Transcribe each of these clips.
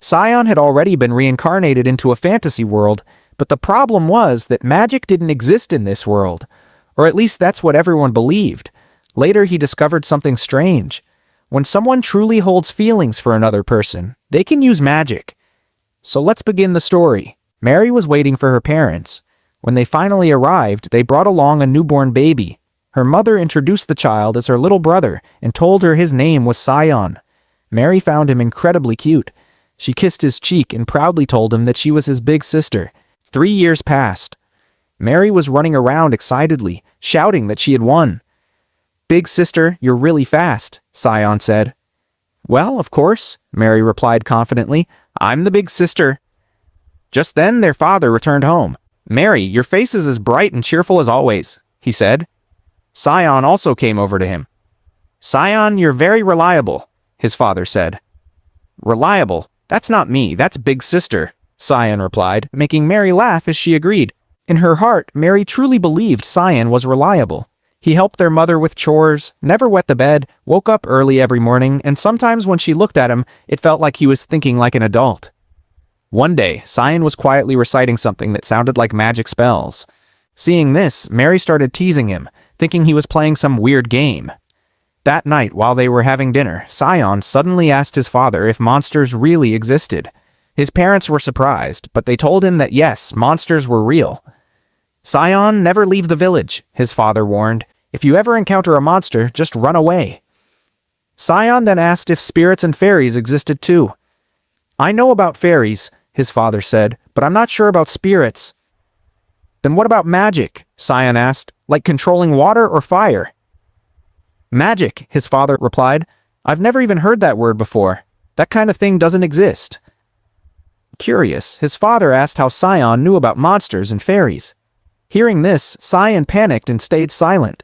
Sion had already been reincarnated into a fantasy world, but the problem was that magic didn't exist in this world. Or at least that's what everyone believed. Later he discovered something strange. When someone truly holds feelings for another person, they can use magic. So let's begin the story. Mary was waiting for her parents. When they finally arrived, they brought along a newborn baby. Her mother introduced the child as her little brother and told her his name was Sion. Mary found him incredibly cute. She kissed his cheek and proudly told him that she was his big sister. 3 years passed. Mary was running around excitedly, shouting that she had won. "Big sister, you're really fast," Sion said. "Well, of course," Mary replied confidently. "I'm the big sister." Just then their father returned home. "Mary, your face is as bright and cheerful as always," he said. Sion also came over to him. "Sion, you're very reliable," his father said. "Reliable? That's not me, that's big sister," Sion replied, making Mary laugh as she agreed. In her heart, Mary truly believed Sion was reliable. He helped their mother with chores, never wet the bed, woke up early every morning, and sometimes when she looked at him, it felt like he was thinking like an adult. One day, Sion was quietly reciting something that sounded like magic spells. Seeing this, Mary started teasing him, thinking he was playing some weird game. That night, while they were having dinner, Sion suddenly asked his father if monsters really existed. His parents were surprised, but they told him that yes, monsters were real. "Sion, never leave the village," his father warned. "If you ever encounter a monster, just run away." Sion then asked if spirits and fairies existed too. "I know about fairies," his father said, "but I'm not sure about spirits." "Then what about magic?" Sion asked, "like controlling water or fire?" "Magic," his father replied. "I've never even heard that word before. That kind of thing doesn't exist." Curious, his father asked how Sion knew about monsters and fairies. Hearing this, Sion panicked and stayed silent.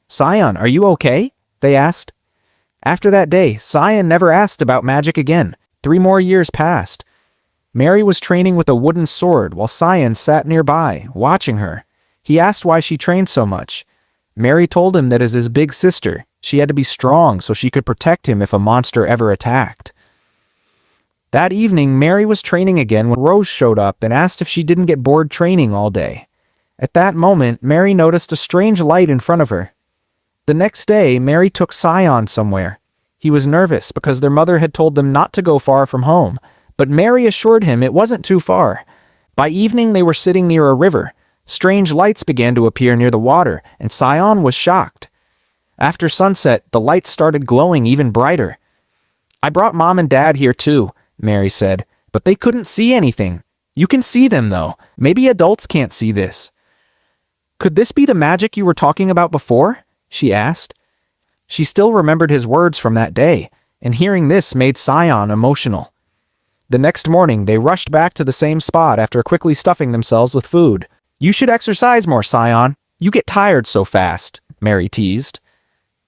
"Sion, are you okay?" they asked. After that day, Sion never asked about magic again. 3 more years passed. Mary was training with a wooden sword while Sion sat nearby, watching her. He asked why she trained so much. Mary told him that as his big sister, she had to be strong so she could protect him if a monster ever attacked. That evening, Mary was training again when Rose showed up and asked if she didn't get bored training all day. At that moment, Mary noticed a strange light in front of her. The next day, Mary took Sion somewhere. He was nervous because their mother had told them not to go far from home, but Mary assured him it wasn't too far. By evening, they were sitting near a river. Strange lights began to appear near the water, and Sion was shocked. After sunset, the lights started glowing even brighter. "I brought Mom and Dad here too," Mary said, "but they couldn't see anything. You can see them though. Maybe adults can't see this." "Could this be the magic you were talking about before?" she asked. She still remembered his words from that day, and hearing this made Sion emotional. The next morning, they rushed back to the same spot after quickly stuffing themselves with food. "You should exercise more, Sion. You get tired so fast," Mary teased.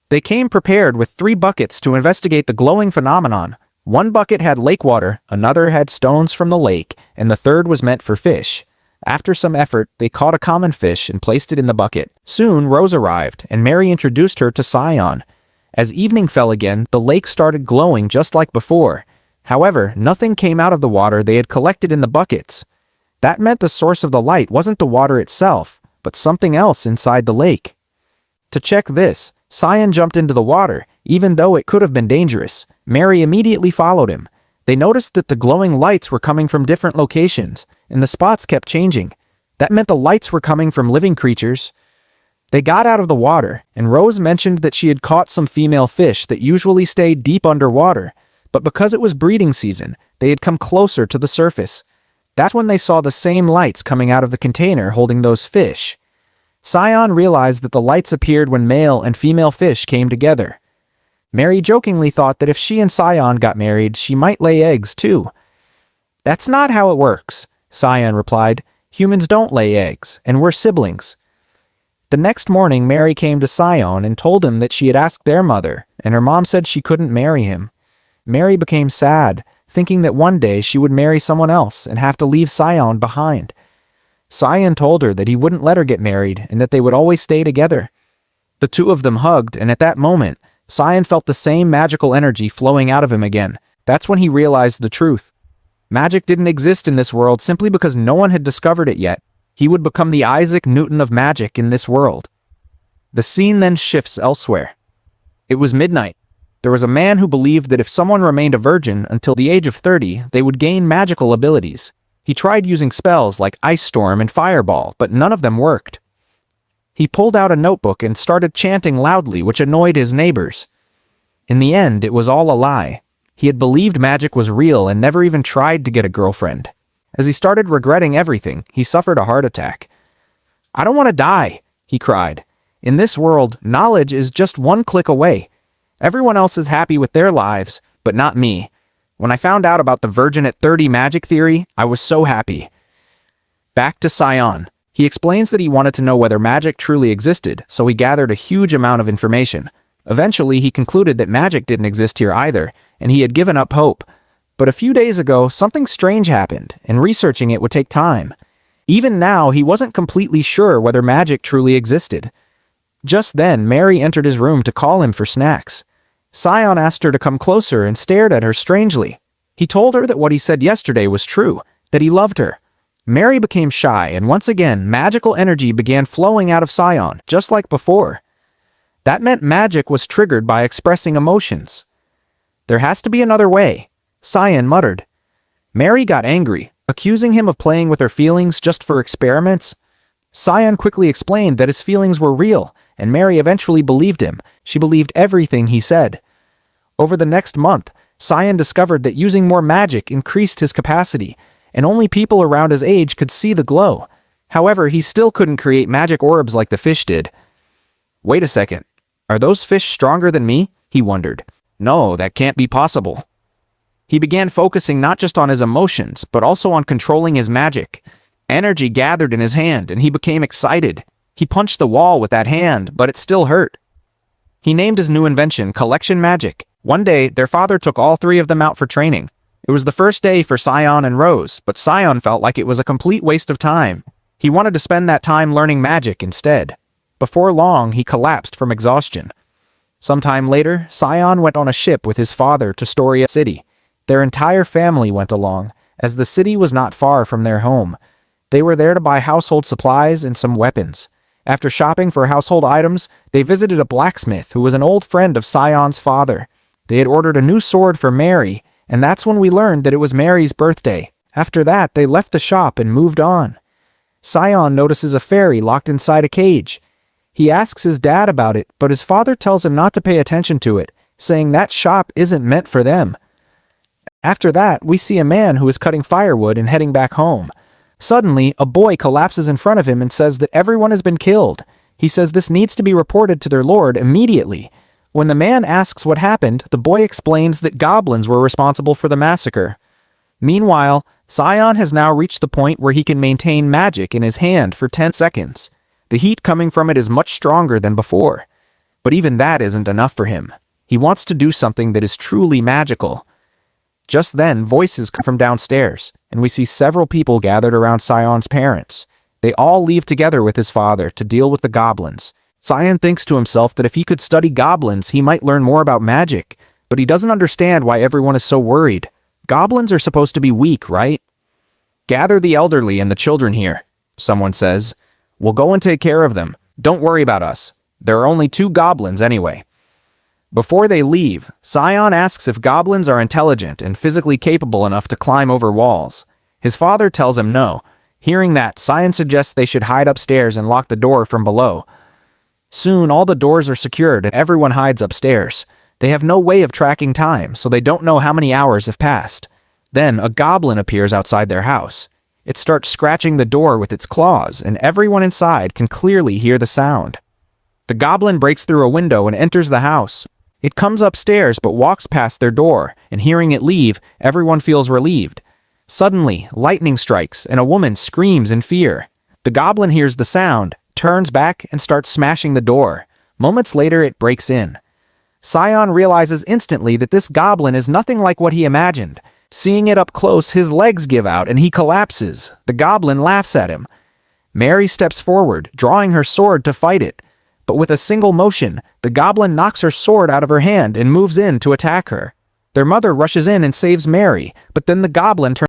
They came prepared with 3 buckets to investigate the glowing phenomenon. 1 bucket had lake water, another had stones from the lake, and the third was meant for fish. After some effort, they caught a common fish and placed it in the bucket. Soon, Rose arrived, and Mary introduced her to Sion. As evening fell again, the lake started glowing just like before. However, nothing came out of the water they had collected in the buckets. That meant the source of the light wasn't the water itself, but something else inside the lake. To check this, Sion jumped into the water, even though it could have been dangerous. Mary immediately followed him. They noticed that the glowing lights were coming from different locations, and the spots kept changing. That meant the lights were coming from living creatures. They got out of the water, and Rose mentioned that she had caught some female fish that usually stayed deep underwater, but because it was breeding season, they had come closer to the surface. That's when they saw the same lights coming out of the container holding those fish. Sion realized that the lights appeared when male and female fish came together. Mary jokingly thought that if she and Sion got married, she might lay eggs too. "That's not how it works," Sion replied. "Humans don't lay eggs, and we're siblings." The next morning, Mary came to Sion and told him that she had asked their mother, and her mom said she couldn't marry him. Mary became sad, thinking that one day she would marry someone else and have to leave Sion behind. Sion told her that he wouldn't let her get married and that they would always stay together. The 2 of them hugged, and at that moment, Sion felt the same magical energy flowing out of him again. That's when he realized the truth. Magic didn't exist in this world simply because no one had discovered it yet. He would become the Isaac Newton of magic in this world. The scene then shifts elsewhere. It was midnight. There was a man who believed that if someone remained a virgin until the age of 30, they would gain magical abilities. He tried using spells like Ice Storm and Fireball, but none of them worked. He pulled out a notebook and started chanting loudly, which annoyed his neighbors. In the end, it was all a lie. He had believed magic was real and never even tried to get a girlfriend. As he started regretting everything, he suffered a heart attack. "I don't want to die," he cried. "In this world, knowledge is just one click away. Everyone else is happy with their lives, but not me. When I found out about the virgin at 30 magic theory, I was so happy." Back to Sion. He explains that he wanted to know whether magic truly existed, so he gathered a huge amount of information. Eventually, he concluded that magic didn't exist here either, and he had given up hope. But a few days ago, something strange happened, and researching it would take time. Even now, he wasn't completely sure whether magic truly existed. Just then, Mary entered his room to call him for snacks. Sion asked her to come closer and stared at her strangely. He told her that what he said yesterday was true, that he loved her. Mary became shy, and once again, magical energy began flowing out of Sion, just like before. That meant magic was triggered by expressing emotions. "There has to be another way," Sion muttered. Mary got angry, accusing him of playing with her feelings just for experiments. Sion quickly explained that his feelings were real, and Mary eventually believed him. She believed everything he said. Over the next month, Sion discovered that using more magic increased his capacity, and only people around his age could see the glow. However, he still couldn't create magic orbs like the fish did. "Wait a second. Are those fish stronger than me?" he wondered. "No, that can't be possible." He began focusing not just on his emotions, but also on controlling his magic. Energy gathered in his hand, and he became excited. He punched the wall with that hand, but it still hurt. He named his new invention Collection Magic. One day, their father took all three of them out for training. It was the first day for Sion and Rose, but Sion felt like it was a complete waste of time. He wanted to spend that time learning magic instead. Before long, he collapsed from exhaustion. Sometime later, Sion went on a ship with his father to Storia City. Their entire family went along, as the city was not far from their home. They were there to buy household supplies and some weapons. After shopping for household items, they visited a blacksmith who was an old friend of Sion's father. They had ordered a new sword for Mary, and that's when we learned that it was Mary's birthday. After that, they left the shop and moved on. Sion notices a fairy locked inside a cage. He asks his dad about it, but his father tells him not to pay attention to it, saying that shop isn't meant for them. After that, we see a man who is cutting firewood and heading back home. Suddenly, a boy collapses in front of him and says that everyone has been killed. He says this needs to be reported to their lord immediately. When the man asks what happened, the boy explains that goblins were responsible for the massacre. Meanwhile, Sion has now reached the point where he can maintain magic in his hand for 10 seconds. The heat coming from it is much stronger than before. But even that isn't enough for him. He wants to do something that is truly magical. Just then, voices come from downstairs, and we see several people gathered around Sion's parents. They all leave together with his father to deal with the goblins. Sion thinks to himself that if he could study goblins, he might learn more about magic, but he doesn't understand why everyone is so worried. Goblins are supposed to be weak, right? "Gather the elderly and the children here," someone says. "We'll go and take care of them. Don't worry about us. There are only 2 goblins anyway." Before they leave, Sion asks if goblins are intelligent and physically capable enough to climb over walls. His father tells him no. Hearing that, Sion suggests they should hide upstairs and lock the door from below. Soon, all the doors are secured and everyone hides upstairs. They have no way of tracking time, so they don't know how many hours have passed. Then, a goblin appears outside their house. It starts scratching the door with its claws, and everyone inside can clearly hear the sound. The goblin breaks through a window and enters the house. It comes upstairs but walks past their door, and hearing it leave, everyone feels relieved. Suddenly, lightning strikes, and a woman screams in fear. The goblin hears the sound, turns back, and starts smashing the door. Moments later, it breaks in. Sion realizes instantly that this goblin is nothing like what he imagined. Seeing it up close, his legs give out, and he collapses. The goblin laughs at him. Mary steps forward, drawing her sword to fight it. But with a single motion, the goblin knocks her sword out of her hand and moves in to attack her. Their mother rushes in and saves Mary, but then the goblin turns